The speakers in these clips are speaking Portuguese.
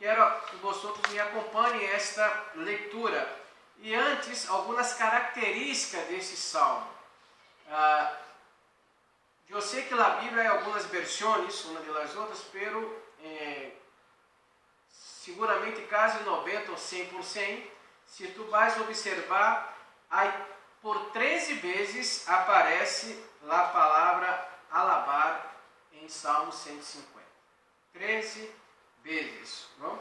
quero que vocês me acompanhem esta leitura. E antes, algumas características desse salmo. Eu sei que na Bíblia há algumas versões, uma das outras, pero seguramente quase 90 ou 100%, se tu vais observar, por 13 vezes aparece a palavra alabar em Salmo 150. 13 vezes. Não?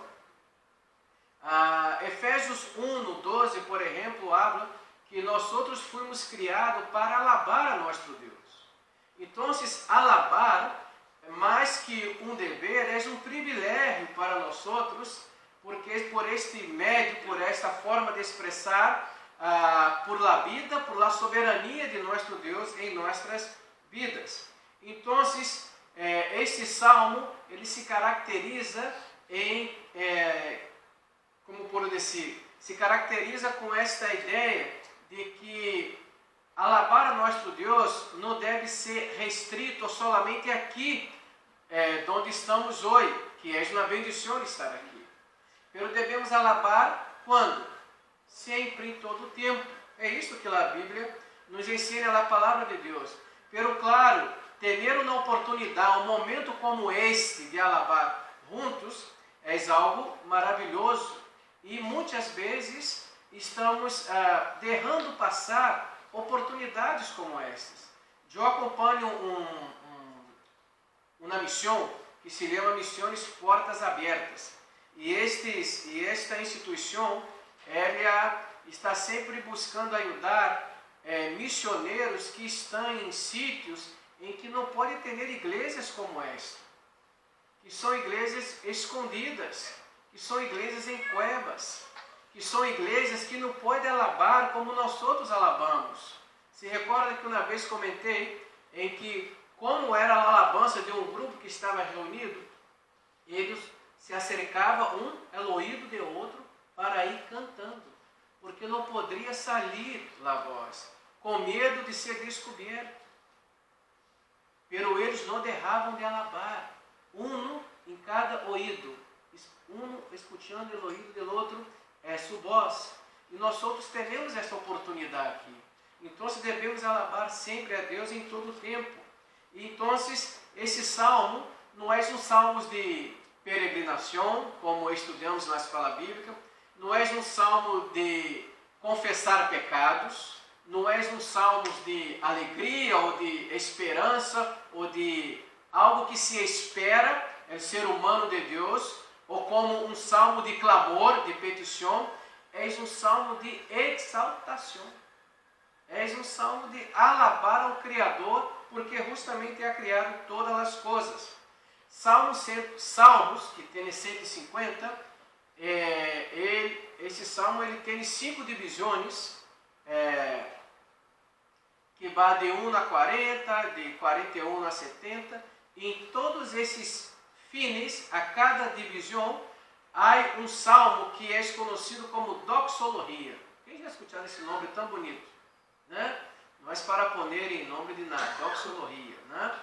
Efésios 1:12, por exemplo, habla que nós outros fomos criados para alabar a nosso Deus. Então, alabar, mais que um dever, é um privilégio para nós outros, porque por este médio, por esta forma de expressar, por la vida, por la soberania de nosso Deus em nossas vidas. Então, este salmo, ele se caracteriza como por dizer, se caracteriza com esta ideia de que alabar a nosso Deus não deve ser restrito somente aqui, onde estamos hoje, que é uma bendição estar aqui. Mas devemos alabar quando? Sempre, em todo o tempo. É isso que a Bíblia nos ensina, a palavra de Deus. Pero claro, ter uma oportunidade, um momento como este de alabar juntos, é algo maravilhoso. E muitas vezes estamos deixando passar oportunidades como estas. Eu acompanho uma missão que se chama Missões Portas Abertas. E esta instituição, ela está sempre buscando ajudar missioneiros que estão em sítios em que não pode ter igrejas como esta, que são igrejas escondidas, que são igrejas em cuevas, que são igrejas que não podem alabar como nós outros alabamos. Se recorda que uma vez comentei em que, como era a alabança de um grupo que estava reunido, eles se acercavam um ao ouvido de outro para ir cantando, porque não poderia sair a voz, com medo de ser descoberto. Pero eles não deixavam de alabar, um em cada ouvido, um escutando o ouvido do outro sua voz. E nós outros temos essa oportunidade aqui. Então devemos alabar sempre a Deus em todo o tempo. E então esse salmo não é um salmo de peregrinação, como estudamos na escola bíblica, não é um salmo de confessar pecados, não é um salmo de alegria ou de esperança ou de algo que se espera é o ser humano de Deus, ou como um salmo de clamor, de petição, é um salmo de exaltação. É um salmo de alabar ao Criador, porque justamente é criado todas as coisas. Salmos, que tem 150, esse salmo ele tem 5 divisões, que vai de 1 a 40, de 41 a 70, e em todos esses fins, a cada divisão, há um salmo que é conhecido como doxologia. Quem já escutou esse nome tão bonito? Né? Mas para poner em nome de nada, doxologia. Né?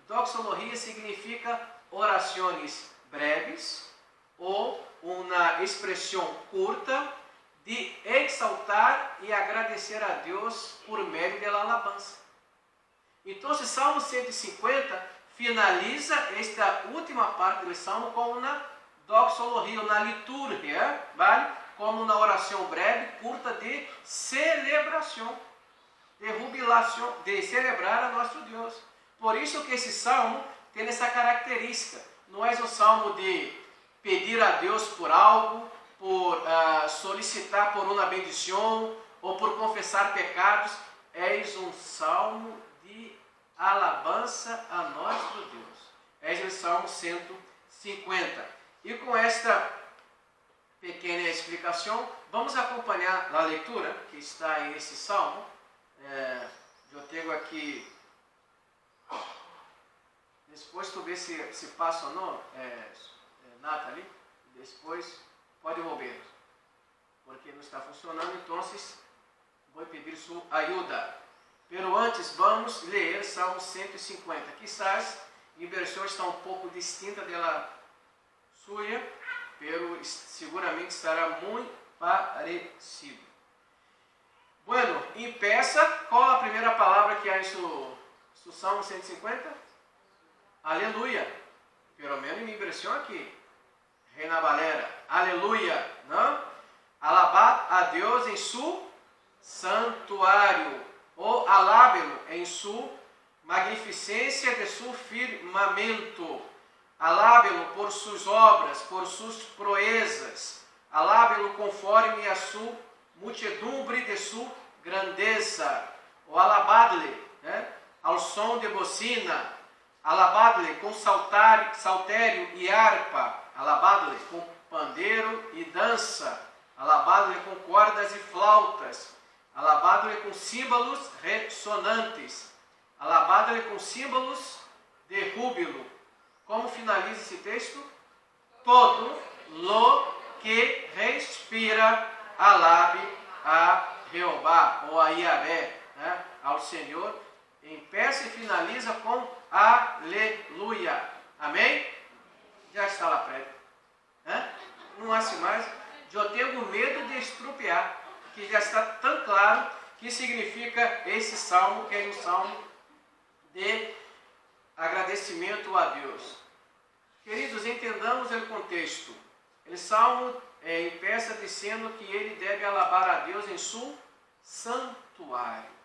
Doxologia significa orações breves ou uma expressão curta de exaltar e agradecer a Deus por meio da alabança. Então, o Salmo 150 finaliza esta última parte do Salmo com uma doxologia, uma liturgia, vale? Como uma oração breve, curta de celebração, de jubilação, de celebrar a nosso Deus. Por isso que esse Salmo tem essa característica. Não é um salmo de pedir a Deus por algo, por solicitar por uma bendição ou por confessar pecados. É um salmo de alabança a nosso Deus. É o Salmo 150. E com esta pequena explicação, vamos acompanhar a leitura que está nesse salmo. Eu tenho aqui. Depois tu vê se passa ou não, Nathalie. Depois pode mover, porque não está funcionando. Então, vou pedir sua ajuda. Pero antes, vamos ler Salmo 150. Quizás em versões está um pouco distinta da sua, pero seguramente estará muito parecido. Bueno, em peça, qual a primeira palavra que há em su Salmo 150? Aleluia. Pelo menos me impressiona aqui. Reina Valera. Aleluia. Não? Alabar a Deus em su santuário. Ou alábelo em su magnificência de su firmamento. Alábelo por suas obras, por suas proezas. Alábelo conforme a sua muchedumbre de sua grandeza. Ou alabadle, né? Ao som de bocina. Alabadle com saltério e harpa. Alabadle com pandeiro e dança. Alabadle com cordas e flautas. Alabadle com símbolos ressonantes. Alabadle com símbolos de júbilo. Como finaliza esse texto? Todo lo que respira, alabe a Jeová, ou a Yahvé, né? Ao Senhor. Em peça e finaliza com aleluia. Amém? Já está lá prédio. Não há mais. Eu tenho medo de estrupiar, que já está tão claro que significa esse salmo, que é um salmo de agradecimento a Deus. Queridos, entendamos o contexto. O salmo empeça dizendo que ele deve alabar a Deus em seu santuário.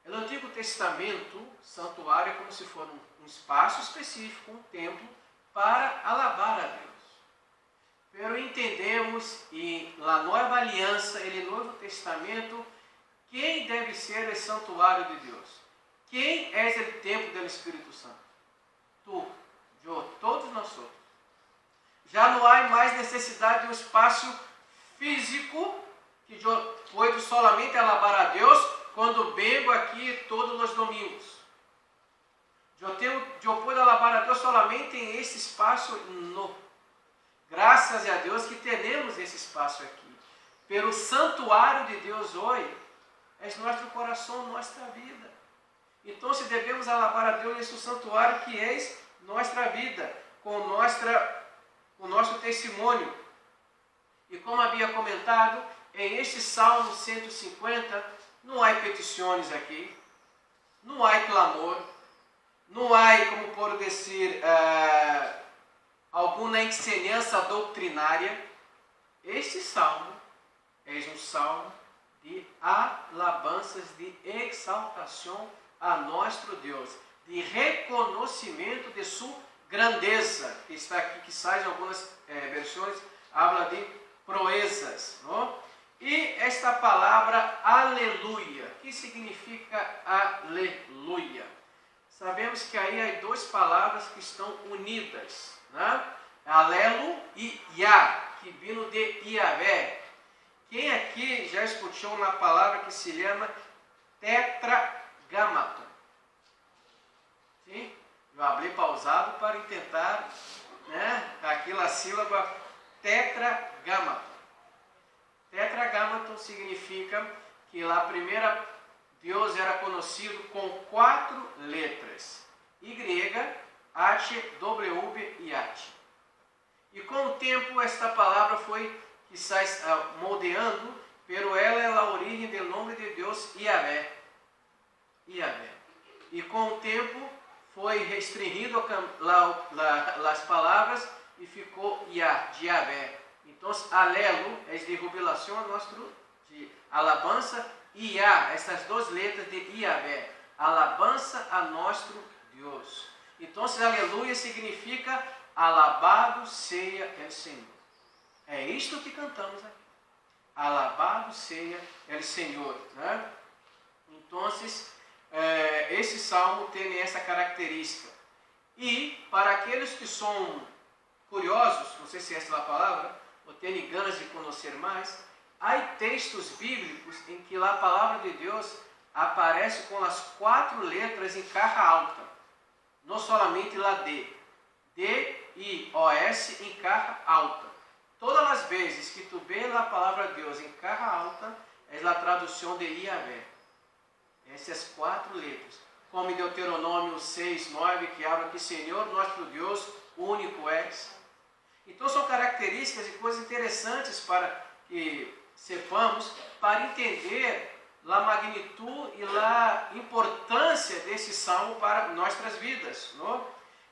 No Antigo Testamento, santuário é como se fosse um espaço específico, um templo, para alabar a Deus. Pero entendemos, e na Nova Aliança e no Novo Testamento, quem deve ser o santuário de Deus? Quem é o templo do Espírito Santo? Tu, eu, todos nós outros. Já não há mais necessidade de um espaço físico que eu puedo solamente alabar a Deus quando vengo aqui todos os domingos. Eu puedo alabar a Deus solamente em esse espaço no. Graças a Deus que temos esse espaço aqui. Pelo santuário de Deus hoje, é nosso coração, nossa vida. Então, se devemos alabar a Deus nesse santuário que é nossa vida, com o nosso testemunho. E como havia comentado, em este Salmo 150, não há petições aqui, não há clamor, não há, como por dizer, alguma ensinança doutrinária. Este salmo é um salmo de alabanças, de exaltação a nosso Deus, de reconhecimento de sua grandeza, que está aqui, que sai em algumas versões, habla de proezas, não? E esta palavra aleluia, que significa aleluia? Sabemos que aí há duas palavras que estão unidas, né? Alelo e Yah, que vindo de Yahvé. Quem aqui já escutou uma palavra que se chama tetragrámaton? Sim? Eu abri pausado para tentar, né, aquela sílaba tetragrámaton. Tetragrámaton significa que lá primeira Deus era conhecido com 4 letras: Y, H, W e H. E com o tempo esta palavra foi quizás moldeando, pero ela é a origem do nome de Deus Yahvé. Yahvé. E com o tempo foi restringido as palavras e ficou Yahvé. Então, alelo é de jubilação a nosso, de alabança, e Yah, essas duas letras de Yahvé, alabança a nosso Deus. Então, aleluia significa alabado seja o Senhor. É isto que cantamos aqui. Alabado seja o Senhor, né? Então, esse salmo tem essa característica. E para aqueles que são curiosos, não sei se essa é a palavra, ou têm ganas de conhecer mais, há textos bíblicos em que a palavra de Deus aparece com as 4 letras em carra alta, não somente lá D, I, O, S em carra alta. Todas as vezes que tu vê a palavra de Deus em carra alta, é a tradução de Yahvé. Essas 4 letras. Como em Deuteronômio 6, 9, que habla que Senhor, nosso Deus, único és. Então são características e coisas interessantes para que sepamos, para entender a magnitude e a importância desse salmo para nossas vidas. Não?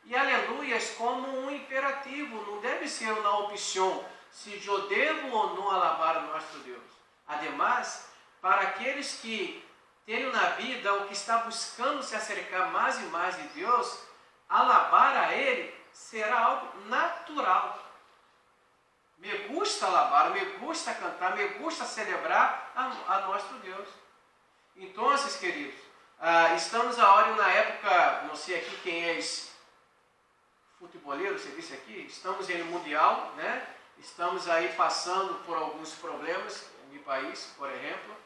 E aleluias como um imperativo, não deve ser uma opção se eu devo ou não alabar o nosso Deus. Ademais, para aqueles que têm na vida ou que está buscando se acercar mais e mais de Deus, alabar a Ele será algo natural. Me gusta alabar, me gusta cantar, me gusta celebrar a nosso Deus. Então, queridos, estamos agora na época, não sei aqui quem é futeboleiro, você disse aqui, estamos em Mundial, né? Estamos aí passando por alguns problemas no meu país, por exemplo.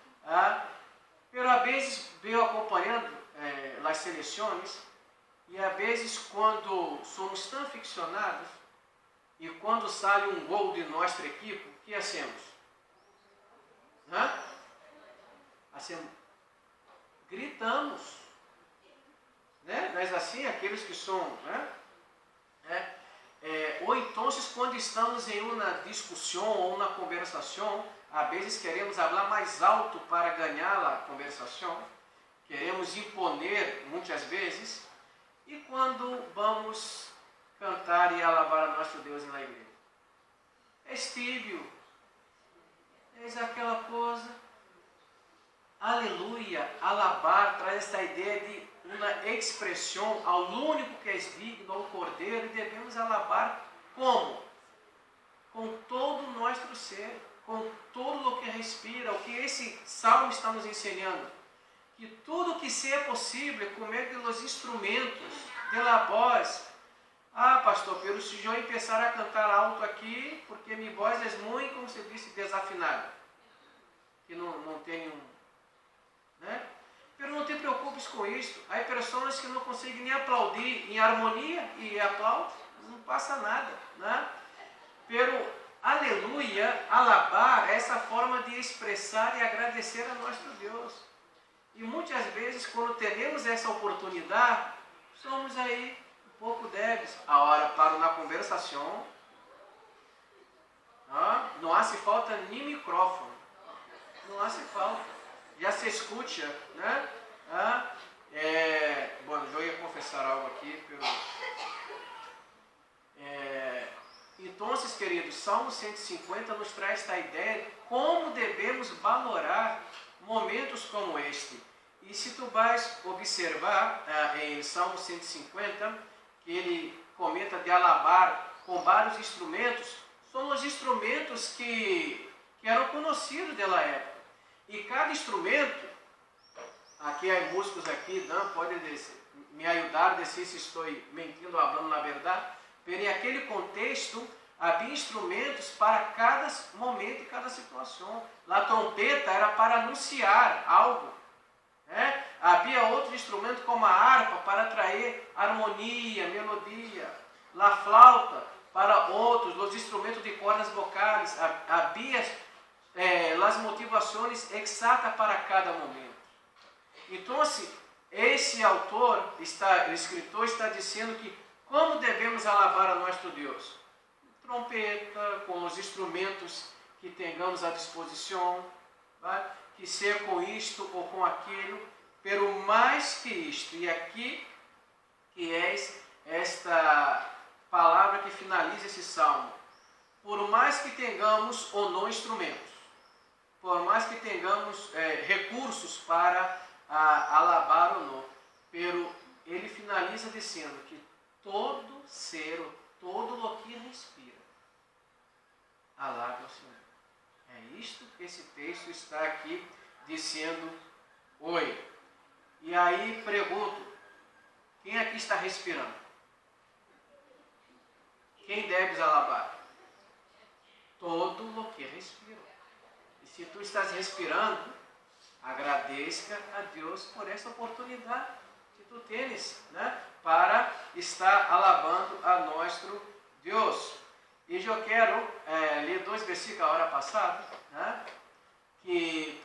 Pero a vezes venho acompanhando as seleções e a vezes quando somos tão aficionados e quando sai um gol de nossa equipe, o que hacemos? Gritamos, né? Mas assim, aqueles que são, né? Ou então, quando estamos em uma discussão ou uma conversação, às vezes queremos falar mais alto para ganhar a conversação, queremos imponer muitas vezes, e quando vamos cantar e alabar a nosso Deus na igreja? É tíbio, é aquela coisa. Aleluia, alabar traz essa ideia de uma expressão ao único que é digno, ao Cordeiro, e devemos alabar como? Com todo o nosso ser, com todo o que respira, o que esse salmo está nos ensinando. Que tudo que seja possível, com meio dos instrumentos, da voz. Pastor Pedro, se eu começar a cantar alto aqui, porque minha voz é muito, como você disse, desafinada. Que não tem né? Pero não te preocupes com isso. Há pessoas que não conseguem nem aplaudir em harmonia e aplaudem, não passa nada, né? Pero, aleluia, alabar é essa forma de expressar e agradecer a nosso Deus. E muitas vezes, quando temos essa oportunidade, somos aí um pouco débeis. Agora, para uma conversação, não hace falta nem microfone. Não hace falta. Já se escuta, né? Bom, eu ia confessar algo aqui. Então, queridos, Salmo 150 nos traz esta ideia de como devemos valorar momentos como este. E se tu vais observar em Salmo 150, que ele comenta de alabar com vários instrumentos, são os instrumentos que eram conhecidos daquela época. E cada instrumento, aqui há músicos aqui, não pode me ajudar a dizer se estou mentindo ou falando na verdade, mas em aquele contexto havia instrumentos para cada momento e cada situação. A trompeta era para anunciar algo, né? Havia outro instrumento como a harpa para atrair harmonia, melodia, a flauta para outros, os instrumentos de cordas vocais, havia as motivações exatas para cada momento. Então, esse autor, o escritor está dizendo que como devemos alabar a nosso Deus? Trompeta, com os instrumentos que tenhamos à disposição, tá? Que seja com isto ou com aquilo, pero mais que isto, e aqui que é esta palavra que finaliza esse salmo, por mais que tenhamos ou não instrumentos, por mais que tenhamos recursos para alabar ou não, pero ele finaliza dizendo que todo ser, todo o que respira, alabe ao Senhor. É isto que esse texto está aqui dizendo hoje. E aí pergunto, quem aqui está respirando? Quem deves alabar? Todo o que respira. E se tu estás respirando, agradeça a Deus por essa oportunidade que tu tens, né, para estar alabando a nosso Deus. E eu quero ler 2 versículos a hora passada, né, que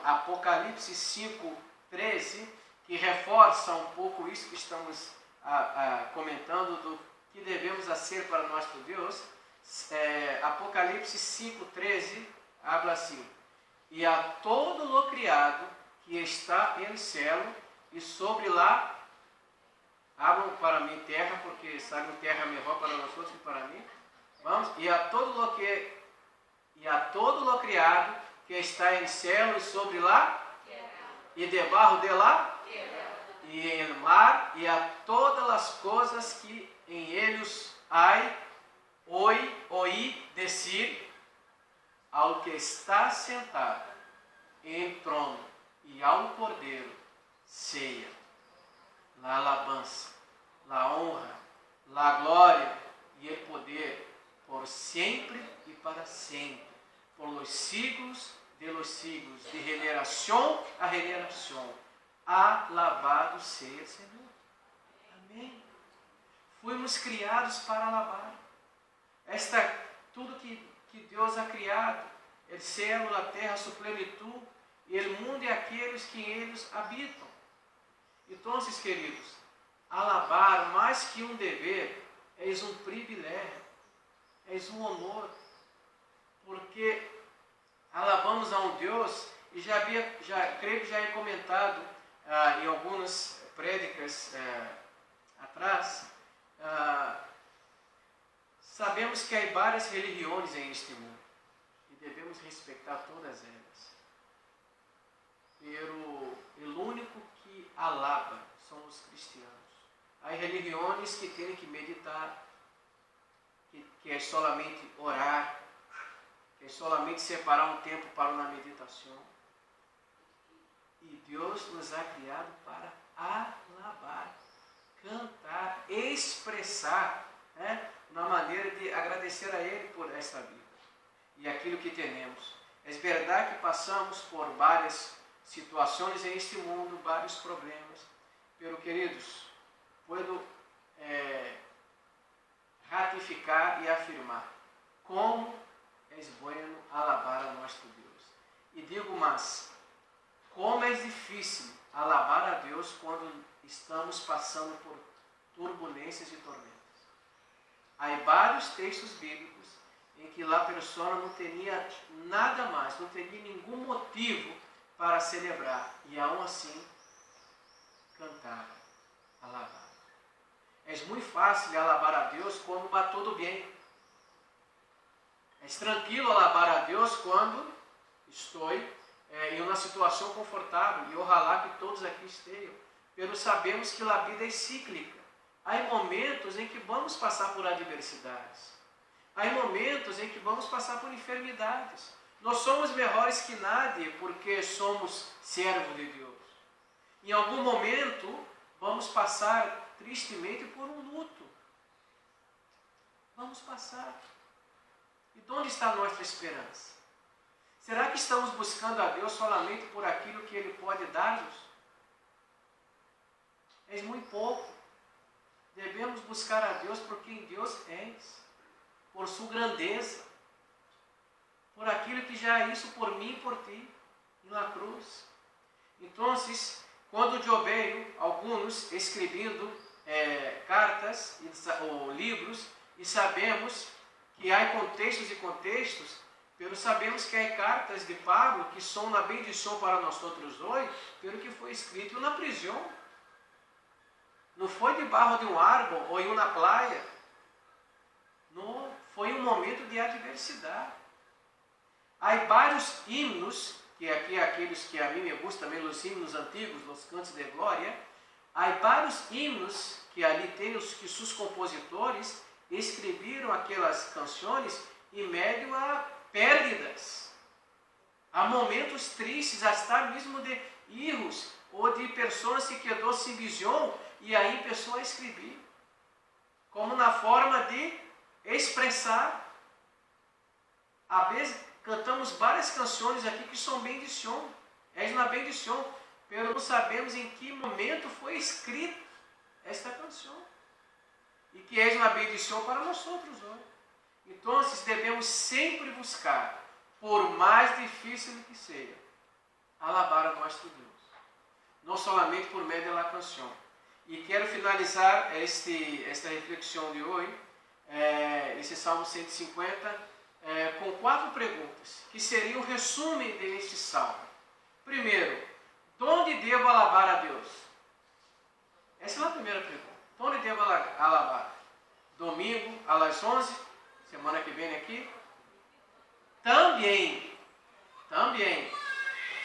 Apocalipse 5:13, que reforça um pouco isso que estamos comentando que devemos fazer para nosso Deus, Apocalipse 5:13 habla assim: e a todo lo criado que está em céu e sobre lá, abram para mim terra, porque sabe terra melhor para nós outros que para mim. Vamos, e a todo lo criado que está em céu e sobre lá, e debaixo de lá, e em mar, e a todas as coisas que em eles há, ouí dizer ao que está sentado em trono e ao Cordeiro, seja a alabança, a honra, a glória e o poder por sempre e para sempre, por los siglos de los siglos, de generação a generação. Alabado seja o Senhor. Amém. Fomos criados para alabar. Tudo que Deus ha criado, o céu, a terra, sua plenitude, e o mundo e aqueles que em eles habitam. Então, queridos, alabar mais que um dever, é um privilégio, é um honor, porque alabamos a um Deus, e creio que já é comentado em algumas prédicas atrás, sabemos que há várias religiões em este mundo, e devemos respeitar todas elas. Pero o único que alaba são os cristianos. Há religiões que têm que meditar, que é solamente orar, que é solamente separar um tempo para uma meditação. E Deus nos ha criado para alabar, cantar, expressar, uma maneira de agradecer a Ele por esta vida e aquilo que temos. É verdade que passamos por várias situações em este mundo, vários problemas, pero queridos, puedo ratificar e afirmar como é bueno alabar a nosso Deus. E digo mais, como é difícil alabar a Deus quando estamos passando por turbulências e tormentas. Há vários textos bíblicos em que a pessoa não tinha nada mais, não tinha nenhum motivo para celebrar, e aún assim cantar, alabar. É muito fácil alabar a Deus quando vai tudo bem. É tranquilo alabar a Deus quando estou em uma situação confortável, e ojalá que todos aqui estejam. Mas sabemos que a vida é cíclica. Há momentos em que vamos passar por adversidades. Há momentos em que vamos passar por enfermidades. Nós somos melhores que nadie porque somos servos de Deus. Em algum momento vamos passar tristemente por um luto. Vamos passar. E onde está a nossa esperança? Será que estamos buscando a Deus solamente por aquilo que Ele pode dar-nos? É muito pouco. Devemos buscar a Deus por quem Deus é, por sua grandeza, por aquilo que já hizo por mim e por ti, na cruz. Então, quando eu vejo alguns escrevendo cartas ou livros, e sabemos que há contextos e contextos, pero sabemos que há cartas de Pablo que são uma bendição para nós outros hoje, pelo que foi escrito na prisão. Não foi debaixo de um árvore ou em uma praia. Não, foi um momento de adversidade. Há vários hinos, que aqui aqueles que a mim me gustam também, os hinos antigos, os cantos de glória. Há vários hinos que ali tem que seus compositores escreveram aquelas canções em meio a pérdidas, a momentos tristes, até mesmo de erros ou de pessoas que quedou sem visão, e aí a pessoa escrevia como na forma de expressar. Às vezes cantamos várias canções aqui que são bendição, é uma bendição, mas não sabemos em que momento foi escrita esta canção, e que é uma bendição para nós outros hoje. Então, devemos sempre buscar, por mais difícil que seja, alabar a nosso Deus, não somente por meio da canção. E quero finalizar esta reflexão de hoje, esse Salmo 150, com 4 perguntas, que seriam o resumo deste Salmo. Primeiro, onde devo alabar a Deus? Essa é a primeira pergunta. Onde devo alabar? Domingo, às 11, semana que vem aqui? Também,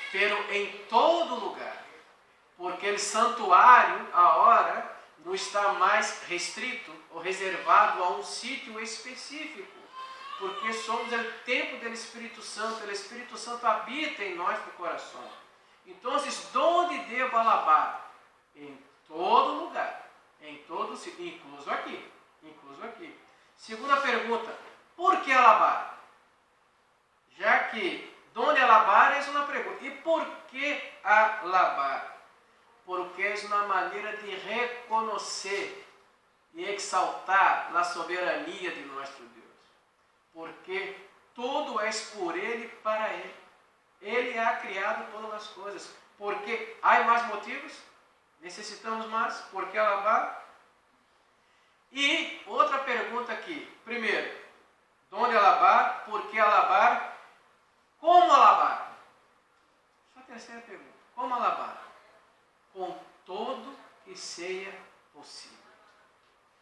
pero em todo lugar. Porque o santuário, a hora, não está mais restrito ou reservado a um sítio específico. Porque somos o templo do Espírito Santo, o Espírito Santo habita em nosso coração. Então, onde devo alabar? Em todo lugar, em todo sítio, incluso aqui. Segunda pergunta, por que alabar? Já que onde alabar é uma pergunta. E por que alabar? Porque é uma maneira de reconhecer e exaltar a soberania de nosso Deus. Porque tudo é por Ele e para Ele. Ele ha criado todas as coisas. Porque há mais motivos? Necessitamos mais? Por que alabar? E outra pergunta aqui. Primeiro, onde alabar? Por que alabar? Como alabar? Essa é a terceira pergunta. Como alabar? Com todo que seja possível.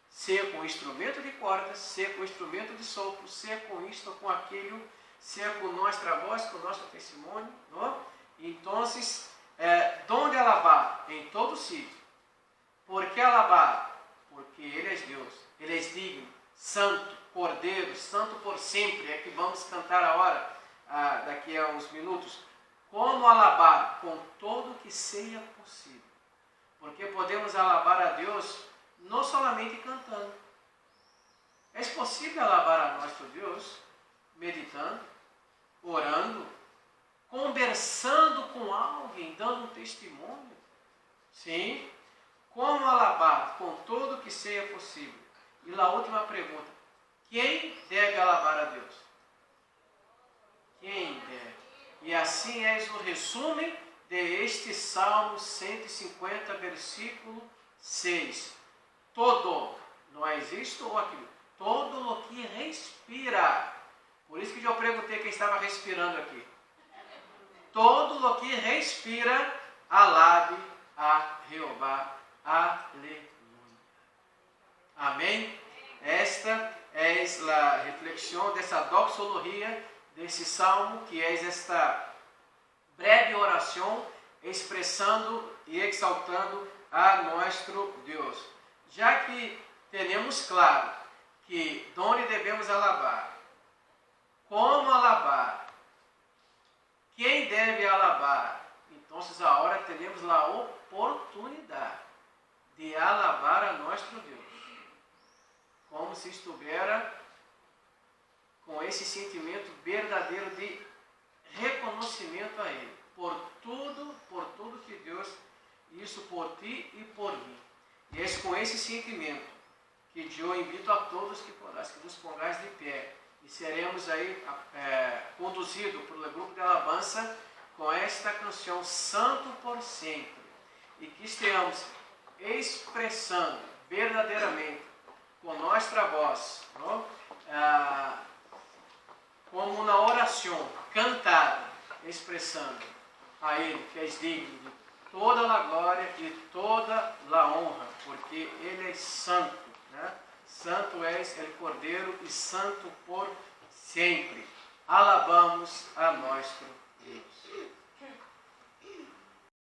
Seja com instrumento de cordas, seja com instrumento de sopro, seja com isto ou com aquilo, seja com nossa voz, com nosso testemunho. Não? Então, onde alabar? Em todo sítio. Por que alabar? Porque Ele é Deus, Ele é digno, santo, cordeiro, santo por sempre. É que vamos cantar agora, daqui a uns minutos. Como alabar? Com todo que seja possível. Porque podemos alabar a Deus não somente cantando. É possível alabar a nosso Deus meditando, orando, conversando com alguém, dando um testemunho. Sim. Como alabar? Com todo que seja possível. E a última pergunta. Quem deve alabar a Deus? Quem deve? E assim é o resumo de este Salmo 150, versículo 6. Todo, não existe ou aquilo, todo o que respira. Por isso que eu perguntei quem estava respirando aqui. Todo o que respira, alabe a Jeová. Aleluia. Amém? Esta é a reflexão dessa doxologia, desse salmo, que é esta breve oração expressando e exaltando a nosso Deus. Já que temos claro que onde devemos alabar, como alabar, quem deve alabar, então agora temos a oportunidade de alabar a nosso Deus, como se estivesse com esse sentimento verdadeiro de reconhecimento a Ele, por tudo que Deus hizo por ti e por mim. E é com esse sentimento que eu invito a todos que nos pongais de pé e seremos aí conduzidos pelo grupo de alabança com esta canção Santo por Sempre, e que estejamos expressando verdadeiramente com nossa voz, não? Como na oração cantada, expressando a Ele, que é digno de toda a glória e toda a honra, porque Ele é santo, né? Santo és o Cordeiro e santo por sempre. Alabamos a nosso